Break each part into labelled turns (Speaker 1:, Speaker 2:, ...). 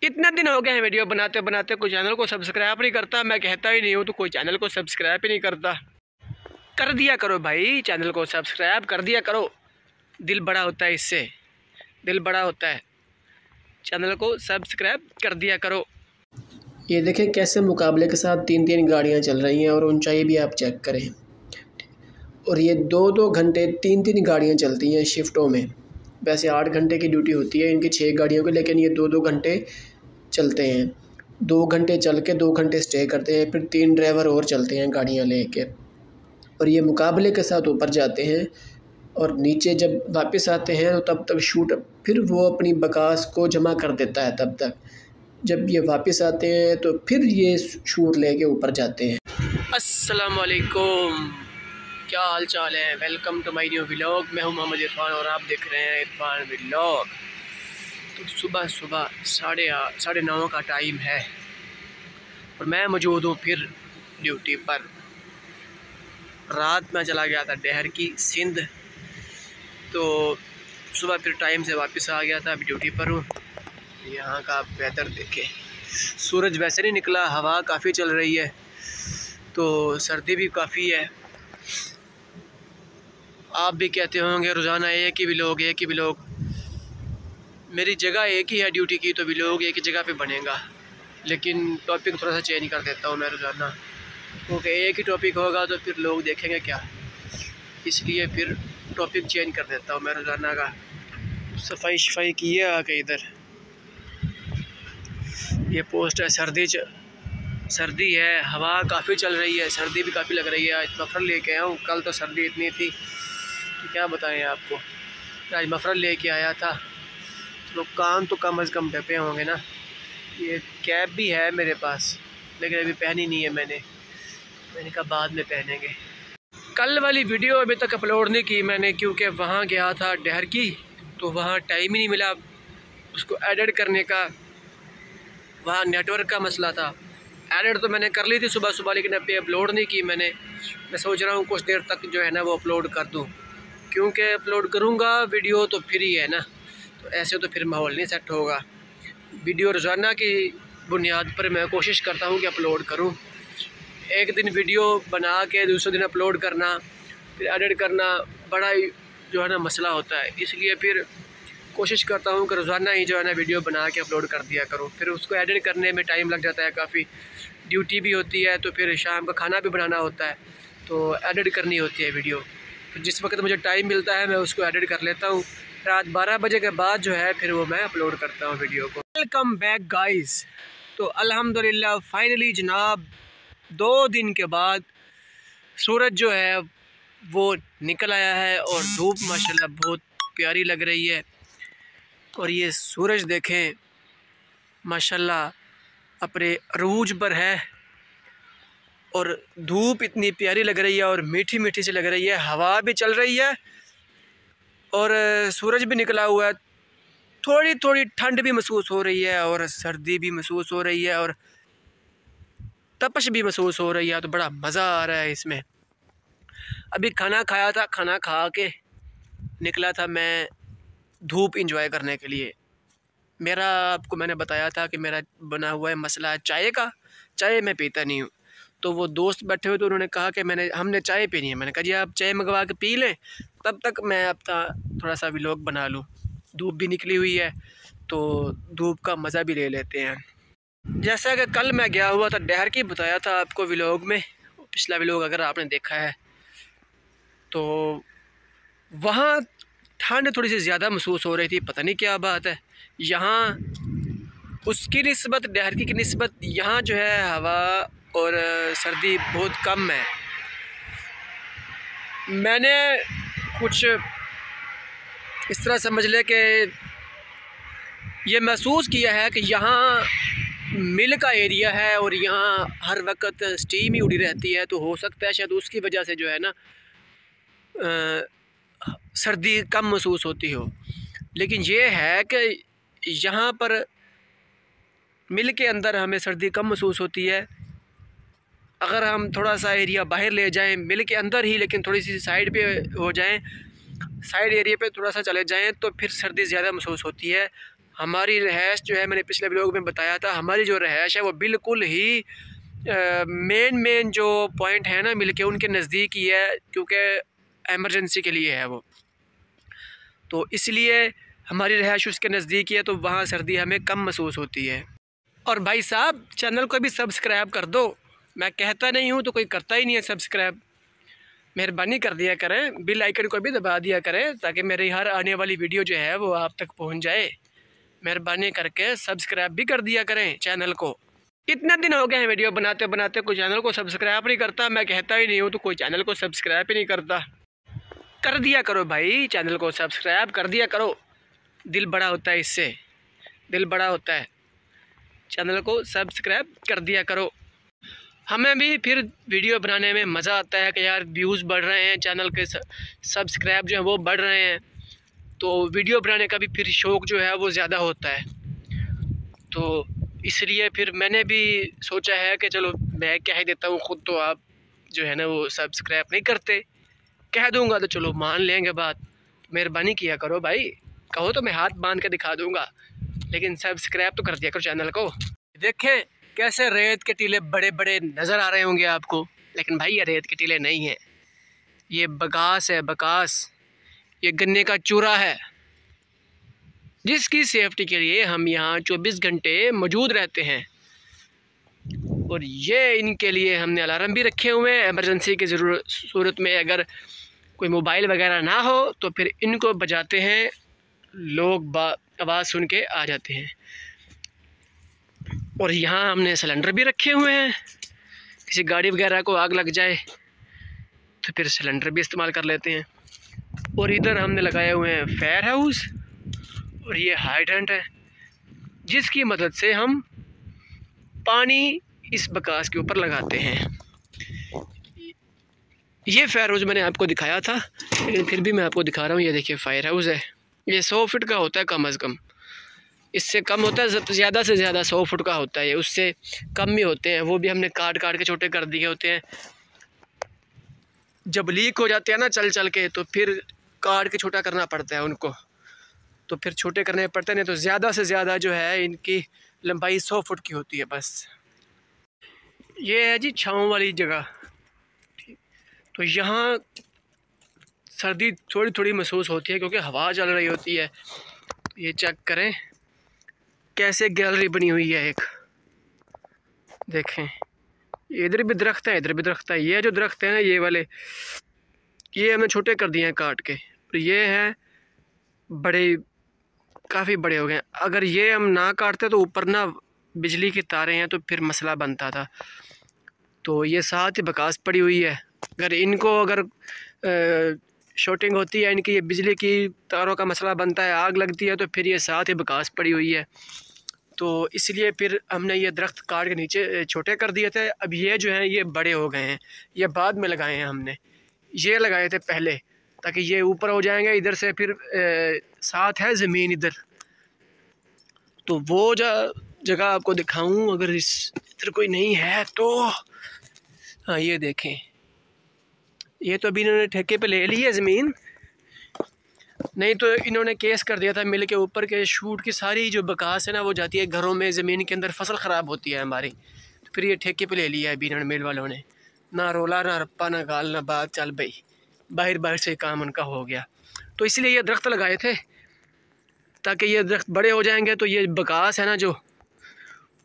Speaker 1: इतने दिन हो गए हैं वीडियो बनाते बनाते, कोई चैनल को सब्सक्राइब नहीं करता। मैं कहता ही नहीं हूँ तो कोई चैनल को सब्सक्राइब ही नहीं करता। कर दिया करो भाई, चैनल को सब्सक्राइब कर दिया करो, दिल बड़ा होता है, इससे दिल बड़ा होता है। चैनल को सब्सक्राइब कर दिया करो। ये देखें कैसे मुकाबले के साथ 3-3 गाड़ियाँ चल रही हैं और ऊंचाई भी आप चेक करें। और ये 2-2 घंटे 3-3 गाड़ियाँ चलती हैं शिफ्टों में। वैसे 8 घंटे की ड्यूटी होती है इनकी 6 गाड़ियों की, लेकिन ये 2-2 घंटे चलते हैं। 2 घंटे चल के 2 घंटे स्टे करते हैं, फिर 3 ड्राइवर और चलते हैं गाड़ियाँ लेके, और ये मुकाबले के साथ ऊपर जाते हैं। और नीचे जब वापस आते हैं तो तब तक शूट फिर वो अपनी बकास को जमा कर देता है। तब तक जब ये वापस आते हैं तो फिर ये शूट लेके ऊपर जाते हैं। अस्सलाम वालेकुम, क्या हाल चाल है? Welcome to my new vlog. मैं हूं मोहम्मद इरफान और आप देख रहे हैं इरफान व्लॉग। तो सुबह 9:30 का टाइम है और मैं मौजूद हूँ फिर ड्यूटी पर। रात में चला गया था डहर की सिंध, तो सुबह फिर टाइम से वापस आ गया था। अभी ड्यूटी पर हूँ। यहाँ का वेदर देखे, सूरज वैसे नहीं निकला, हवा काफ़ी चल रही है, तो सर्दी भी काफ़ी है। आप भी कहते होंगे रोज़ाना एक ही व्लॉग। मेरी जगह एक ही है ड्यूटी की, तो व्लॉग एक ही जगह पे बनेगा, लेकिन टॉपिक थोड़ा सा चेंज कर देता हूँ मैं रोज़ाना, क्योंकि एक ही टॉपिक होगा तो फिर लोग देखेंगे क्या, इसलिए फिर टॉपिक चेंज कर देता हूँ मैं रोज़ाना का। सफाई की है आके इधर। ये पोस्ट है सर्दी है, हवा काफ़ी चल रही है, सर्दी भी काफ़ी लग रही है। आज मफरल लेके आया हूँ, कल तो सर्दी इतनी थी कि क्या बताएं आपको। आज मफरल लेके आया था, तो कान तो कम से कम ढपे होंगे ना। ये कैप भी है मेरे पास, लेकिन अभी पहनी नहीं है मैंने कहा बाद में पहनेंगे। कल वाली वीडियो अभी तक अपलोड नहीं की मैंने, क्योंकि वहाँ गया था डहर की, तो वहाँ टाइम ही नहीं मिला उसको एडिट करने का। वहाँ नेटवर्क का मसला था। एडिट तो मैंने कर ली थी सुबह, लेकिन अभी अपलोड नहीं की मैंने। मैं सोच रहा हूँ कुछ देर तक जो है ना वो अपलोड कर दूँ, क्योंकि अपलोड करूँगा वीडियो तो फिर ही है ना, तो ऐसे तो फिर माहौल नहीं सेट होगा। वीडियो रोज़ाना की बुनियाद पर मैं कोशिश करता हूँ कि अपलोड करूँ। एक दिन वीडियो बना के दूसरे दिन अपलोड करना, फिर एडिट करना, बड़ा ही जो है ना मसला होता है। इसलिए फिर कोशिश करता हूँ कि रोज़ाना ही जो है ना वीडियो बना के अपलोड कर दिया करूँ। फिर उसको एडिट करने में टाइम लग जाता है काफ़ी, ड्यूटी भी होती है, तो फिर शाम का खाना भी बनाना होता है, तो एडिट करनी होती है वीडियो। तो जिस वक्त मुझे टाइम मिलता है मैं उसको एडिट कर लेता हूँ। रात 12 बजे के बाद जो है फिर वो मैं अपलोड करता हूँ वीडियो को। Welcome back guys. तो अल्हम्दुलिल्लाह फाइनली जनाब 2 दिन के बाद सूरज जो है वो निकल आया है और धूप माशाल्लाह बहुत प्यारी लग रही है। और ये सूरज देखें माशाल्लाह अपने अरूज पर है, और धूप इतनी प्यारी लग रही है और मीठी मीठी सी लग रही है। हवा भी चल रही है और सूरज भी निकला हुआ है। थोड़ी थोड़ी ठंड भी महसूस हो रही है और सर्दी भी महसूस हो रही है और तपश भी महसूस हो रही है, तो बड़ा मज़ा आ रहा है इसमें। अभी खाना खाया था, खाना खा के निकला था मैं धूप इंजॉय करने के लिए। मेरा आपको मैंने बताया था कि मेरा बना हुआ है मसला चाय का, चाय मैं पीता नहीं हूँ। तो वो दोस्त बैठे हुए तो उन्होंने कहा कि हमने चाय पीनी है। मैंने कहा जी आप चाय मंगवा के पी लें, तब तक मैं अपना थोड़ा सा व्लॉग बना लूँ। धूप भी निकली हुई है तो धूप का मज़ा भी ले लेते हैं। जैसा कि कल मैं गया हुआ था डहर की, बताया था आपको व्लॉग में, पिछला व्लॉग अगर आपने देखा है तो वहाँ ठंड थोड़ी सी ज़्यादा महसूस हो रही थी। पता नहीं क्या बात है, यहाँ उसकी निस्बत डहर की निस्बत यहाँ जो है हवा और सर्दी बहुत कम है। मैंने कुछ इस तरह समझ ले कि ये महसूस किया है कि यहाँ मिल का एरिया है और यहाँ हर वक्त स्टीम ही उड़ी रहती है, तो हो सकता है शायद उसकी वजह से जो है ना सर्दी कम महसूस होती हो। लेकिन ये है कि यहाँ पर मिल के अंदर हमें सर्दी कम महसूस होती है। अगर हम थोड़ा सा एरिया बाहर ले जाएं, मिल के अंदर ही लेकिन थोड़ी सी साइड पे हो जाएं, साइड एरिया पे थोड़ा सा चले जाएं, तो फिर सर्दी ज़्यादा महसूस होती है। हमारी रहायश जो है, मैंने पिछले व्लॉग में बताया था, हमारी जो रहायश है वो बिल्कुल ही मेन जो पॉइंट है ना मिल के उनके नज़दीक ही है, क्योंकि एमरजेंसी के लिए है वो, तो इसलिए हमारी रहायश उसके नज़दीक ही है, तो वहाँ सर्दी हमें कम महसूस होती है। और भाई साहब चैनल को भी सब्सक्राइब कर दो, मैं कहता नहीं हूँ तो कोई करता ही नहीं है सब्सक्राइब, मेहरबानी कर दिया करें, बेल आइकन को भी दबा दिया करें ताकि मेरी हर आने वाली वीडियो जो है वो आप तक पहुँच जाए। मेहरबानी करके सब्सक्राइब भी कर दिया करें चैनल को। इतने दिन हो गए हैं वीडियो बनाते बनाते, कोई चैनल को सब्सक्राइब नहीं करता, मैं कहता ही नहीं हूँ तो कोई चैनल को सब्सक्राइब ही नहीं करता। कर दिया करो भाई, चैनल को सब्सक्राइब कर दिया करो, दिल बड़ा होता है, इससे दिल बड़ा होता है। चैनल को सब्सक्राइब कर दिया करो, हमें भी फिर वीडियो बनाने में मज़ा आता है कि यार व्यूज़ बढ़ रहे हैं, चैनल के सब्सक्राइब जो है वो बढ़ रहे हैं, तो वीडियो बनाने का भी फिर शौक़ जो है वो ज़्यादा होता है। तो इसलिए फिर मैंने भी सोचा है कि चलो मैं कह ही देता हूँ, ख़ुद तो आप जो है ना वो सब्सक्राइब नहीं करते, कह दूँगा तो चलो मान लेंगे बात, मेहरबानी किया करो भाई, कहो तो मैं हाथ बांध के दिखा दूँगा, लेकिन सब्सक्राइब तो कर दिया करो चैनल को। देखें कैसे रेत के टीले बड़े बड़े नज़र आ रहे होंगे आपको, लेकिन भाई ये रेत के टीले नहीं हैं, ये बकास है, बकास, ये गन्ने का चूरा है, जिसकी सेफ्टी के लिए हम यहाँ 24 घंटे मौजूद रहते हैं। और ये इनके लिए हमने अलार्म भी रखे हुए हैं, एमरजेंसी की सूरत में अगर कोई मोबाइल वगैरह ना हो तो फिर इनको बजाते हैं, लोग आवाज़ सुन के आ जाते हैं। और यहाँ हमने सिलेंडर भी रखे हुए हैं, किसी गाड़ी वगैरह को आग लग जाए तो फिर सिलेंडर भी इस्तेमाल कर लेते हैं। और इधर हमने लगाए हुए हैं फायर हाउस, और ये हाइड्रेंट है जिसकी मदद से हम पानी इस बकास के ऊपर लगाते हैं। ये फायर हाउस मैंने आपको दिखाया था, लेकिन फिर भी मैं आपको दिखा रहा हूँ, ये देखिए फायर हाउस है, ये 100 फुट का होता है कम अज़ कम, इससे कम होता है, ज़्यादा से ज़्यादा 100 फुट का होता है, ये उससे कम ही होते हैं, वो भी हमने काट काट के छोटे कर दिए होते हैं। जब लीक हो जाते हैं ना चल चल के, तो फिर काट के छोटा करना पड़ता है उनको, तो फिर छोटे करने पड़ते हैं, नहीं तो ज़्यादा से ज़्यादा जो है इनकी लंबाई 100 फुट की होती है बस। ये है जी छाँव वाली जगह, तो यहाँ सर्दी थोड़ी थोड़ी महसूस होती है क्योंकि हवा चल रही होती है। ये चेक करें कैसे गैलरी बनी हुई है एक, देखें इधर भी दरख्त है, इधर भी दरख्त है, ये जो दरख्त है ना ये वाले, ये हमने छोटे कर दिए हैं काट के, तो ये हैं बड़े, काफ़ी बड़े हो गए। अगर ये हम ना काटते तो ऊपर ना बिजली की तारें हैं तो फिर मसला बनता था, तो ये साथ ही बकास पड़ी हुई है, अगर इनको अगर शॉर्टिंग होती है, इनकी ये बिजली की तारों का मसला बनता है, आग लगती है, तो फिर ये साथ ही बकास पड़ी हुई है, तो इसलिए फिर हमने ये दरख्त काट के नीचे छोटे कर दिए थे। अब ये जो हैं ये बड़े हो गए हैं, ये बाद में लगाए हैं हमने, ये लगाए थे पहले ताकि ये ऊपर हो जाएंगे, इधर से फिर साथ है ज़मीन इधर, तो वो जगह आपको दिखाऊं अगर इधर कोई नहीं है तो, हाँ ये देखें, ये तो अभी इन्होंने ठेके पे ले ली है ज़मीन, नहीं तो इन्होंने केस कर दिया था मिल के ऊपर के शूट की सारी जो बकास है ना वो जाती है घरों में, ज़मीन के अंदर फसल ख़राब होती है हमारी, तो फिर ये ठेके पे ले लिया है अभी इन्होंने मिल वालों ने, ना रोला ना रप्पा ना गाल ना बात, चल भाई बाहर बाहर से काम उनका हो गया। तो इसलिए ये दरख्त लगाए थे ताकि ये दरख्त बड़े हो जाएंगे तो ये बकास है ना जो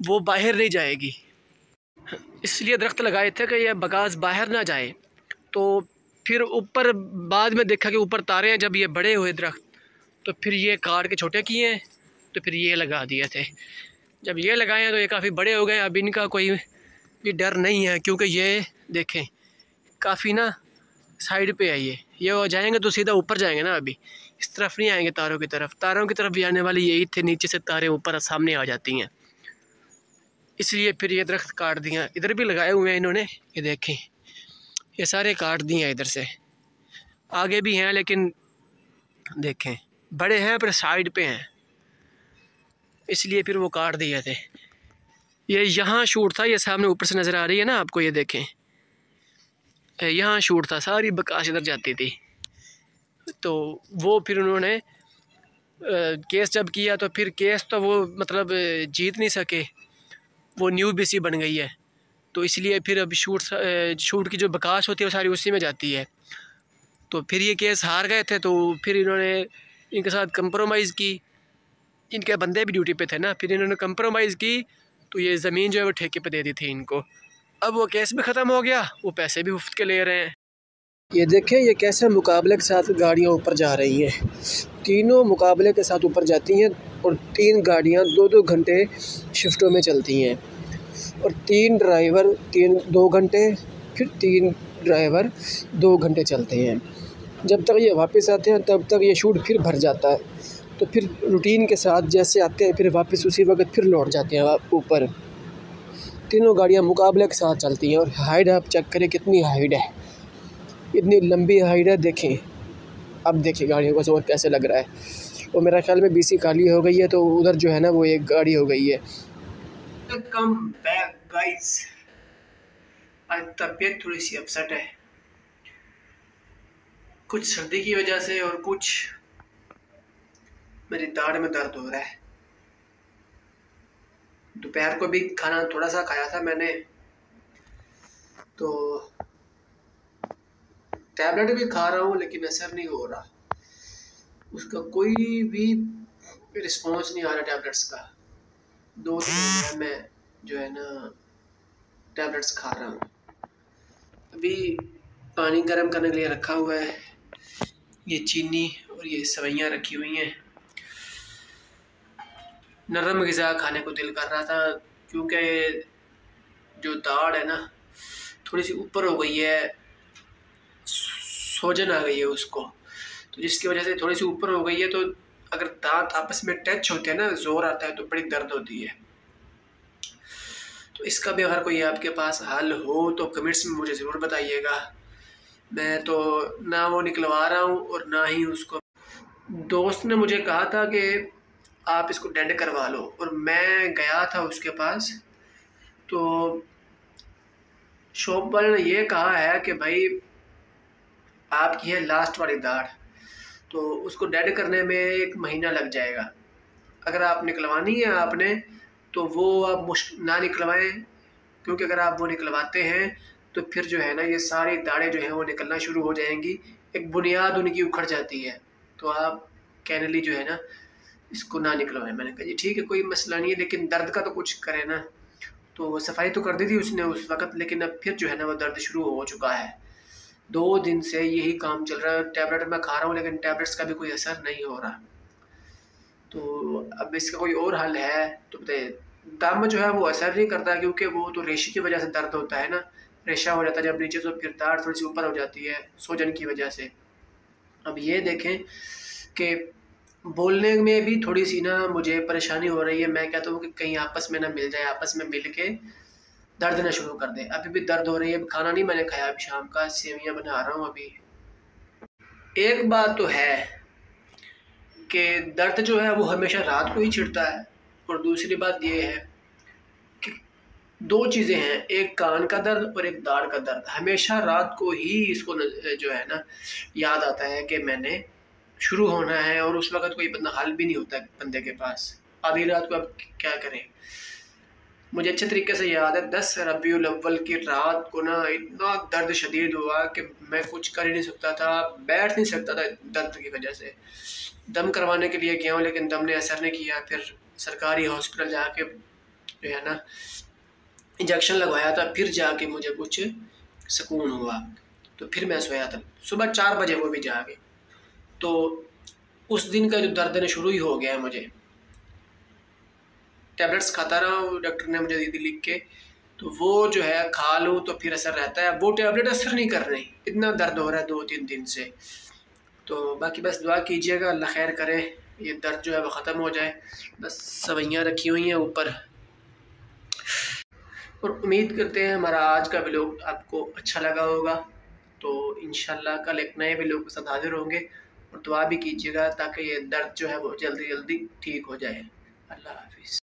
Speaker 1: वो बाहर नहीं जाएगी, इसलिए दरख्त लगाए थे कि ये बकास बाहर ना जाए। तो फिर ऊपर बाद में देखा कि ऊपर तारे हैं, जब ये बड़े हुए दरख्त तो फिर ये काट के छोटे किए हैं, तो फिर ये लगा दिए थे। जब ये लगाए हैं तो ये काफ़ी बड़े हो गए, अब इनका कोई भी डर नहीं है, क्योंकि ये देखें काफ़ी ना साइड पे है, ये हो जाएंगे तो सीधा ऊपर जाएंगे ना, अभी इस तरफ नहीं आएंगे तारों की तरफ भी आने वाली यही थे, नीचे से तारे ऊपर सामने आ जाती हैं, इसलिए फिर ये दरख्त काट दिया। इधर भी लगाए हुए हैं इन्होंने, ये देखें ये सारे काट दिए हैं, इधर से आगे भी हैं लेकिन देखें बड़े हैं पर साइड पे हैं, इसलिए फिर वो काट दिए थे। ये यहाँ शूट था, ये सामने ऊपर से नज़र आ रही है ना आपको, ये देखें यहाँ शूट था, सारी बकाश इधर जाती थी, तो वो फिर उन्होंने केस जब किया तो फिर केस तो वो मतलब जीत नहीं सके, वो न्यू बीसी बन गई है। तो इसलिए फिर अब शूट की जो बकास होती है वो सारी उसी में जाती है। तो फिर ये केस हार गए थे, तो फिर इन्होंने इनके साथ कंप्रोमाइज़ की। इनके बंदे भी ड्यूटी पे थे ना, फिर इन्होंने कंप्रोमाइज़ की, तो ये ज़मीन जो है वो ठेके पे दे दी थी इनको। अब वो केस भी ख़त्म हो गया, वो पैसे भी मुफ्त के ले रहे हैं। ये देखें ये कैसे मुकाबले के साथ गाड़ियाँ ऊपर जा रही हैं। तीनों मुकाबले के साथ ऊपर जाती हैं और 3 गाड़ियाँ 2-2 घंटे शिफ्टों में चलती हैं और 3 ड्राइवर 2 घंटे, फिर 3 ड्राइवर 2 घंटे चलते हैं। जब तक ये वापस आते हैं तब तक ये शूट फिर भर जाता है। तो फिर रूटीन के साथ जैसे आते हैं फिर वापस उसी वक्त फिर लौट जाते हैं ऊपर। तीनों गाड़ियाँ मुकाबले के साथ चलती हैं और हाइट आप चेक करें कितनी हाइट है, इतनी लंबी हाइट है। देखें, अब देखिए गाड़ियों का जोर कैसे लग रहा है। और मेरा ख्याल में बीसी खाली हो गई है, तो उधर जो है ना वो एक गाड़ी हो गई है। Welcome back guys. आज तबीयत थोड़ी सी अपसेट है, कुछ सर्दी की वजह से और कुछ मेरी दाढ़ में दर्द हो रहा है। दोपहर को भी खाना थोड़ा सा खाया था मैंने, तो टैबलेट भी खा रहा हूँ लेकिन असर नहीं हो रहा, उसका कोई भी रिस्पॉन्स नहीं आ रहा टैबलेट्स का। 2 दिन हो गया मैं जो है ना टैबलेट्स खा रहा हूँ। अभी पानी गर्म करने के लिए रखा हुआ है, ये चीनी और ये सेवइयाँ रखी हुई हैं। नरम ग़िज़ा खाने को दिल कर रहा था क्योंकि जो दाढ़ है ना थोड़ी सी ऊपर हो गई है, सोजन आ गई है उसको, तो जिसकी वजह से थोड़ी सी ऊपर हो गई है। तो अगर दांत आपस में टच होते हैं ना, ज़ोर आता है तो बड़ी दर्द होती है। तो इसका भी अगर कोई आपके पास हल हो तो कमेंट्स में मुझे ज़रूर बताइएगा। मैं तो ना वो निकलवा रहा हूँ और ना ही उसको। दोस्त ने मुझे कहा था कि आप इसको डेड करवा लो, और मैं गया था उसके पास, तो शॉप वाले ने ये कहा है कि भाई आपकी है लास्ट वाली दाढ़, तो उसको डेड करने में 1 महीना लग जाएगा। अगर आप निकलवानी है आपने तो वो आप ना निकलवाएं, क्योंकि अगर आप वो निकलवाते हैं तो फिर जो है ना ये सारी दाढ़ें जो हैं वो निकलना शुरू हो जाएंगी, एक बुनियाद उनकी उखड़ जाती है। तो आप कैनली जो है ना इसको ना निकलवाएं। मैंने कहा जी ठीक है, कोई मसला नहीं है, लेकिन दर्द का तो कुछ करें ना। तो सफाई तो कर दी थी उसने उस वक़्त, लेकिन अब फिर जो है ना वो दर्द शुरू हो चुका है। 2 दिन से यही काम चल रहा है। टैबलेट मैं खा रहा हूँ लेकिन टैबलेट्स का भी कोई असर नहीं हो रहा। तो अब इसका कोई और हल है तो बताइए। दम जो है वो असर नहीं करता क्योंकि वो तो रेशे की वजह से दर्द होता है ना, रेशा हो जाता है जब नीचे, तो फिर दाढ़ थोड़ी सी ऊपर हो जाती है सूजन की वजह से। अब ये देखें कि बोलने में भी थोड़ी सी ना मुझे परेशानी हो रही है। मैं कहता हूँ कि कहीं आपस में ना मिल जाए, आपस में मिल के दर्द ना शुरू कर दे। अभी भी दर्द हो रही है, खाना नहीं मैंने खाया, अभी शाम का सेवियाँ बना रहा हूँ अभी। एक बात तो है कि दर्द जो है वो हमेशा रात को ही छिड़ता है, और दूसरी बात ये है कि 2 चीज़ें हैं, एक कान का दर्द और एक दाढ़ का दर्द। हमेशा रात को ही इसको जो है ना याद आता है कि मैंने शुरू होना है, और उस वक़्त कोई बंदा हल भी नहीं होता बंदे के पास। आधी रात को अब क्या करें। मुझे अच्छे तरीके से याद है 10 रबीउल अव्वल की रात को ना इतना दर्द शदीद हुआ कि मैं कुछ कर ही नहीं सकता था, बैठ नहीं सकता था दर्द की वजह से। दम करवाने के लिए गया हूँ लेकिन दम ने असर नहीं किया। फिर सरकारी हॉस्पिटल जाके जो है ना इंजेक्शन लगवाया था, फिर जाके मुझे कुछ सुकून हुआ। तो फिर मैं सोया था सुबह 4 बजे, वो भी जाके। तो उस दिन का जो दर्द ने शुरू ही हो गया है मुझे। टैबलेट्स खाता रहा हूँ, डॉक्टर ने मुझे दी थी लिख के, तो वो जो है खा लूँ तो फिर असर रहता है। वो टैबलेट असर नहीं कर रही, इतना दर्द हो रहा है 2-3 दिन से। तो बाकी बस दुआ कीजिएगा, अल्लाह खैर करे, ये दर्द जो है वो ख़त्म हो जाए। बस सवैयाँ रखी हुई हैं ऊपर, और उम्मीद करते हैं हमारा आज का व्लॉग आपको अच्छा लगा होगा। तो इंशाल्लाह कल एक नए व्लॉग के साथ हाजिर होंगे, और दुआ भी कीजिएगा ताकि ये दर्द जो है वो जल्दी जल्दी ठीक हो जाए। अल्लाह हाफिज़।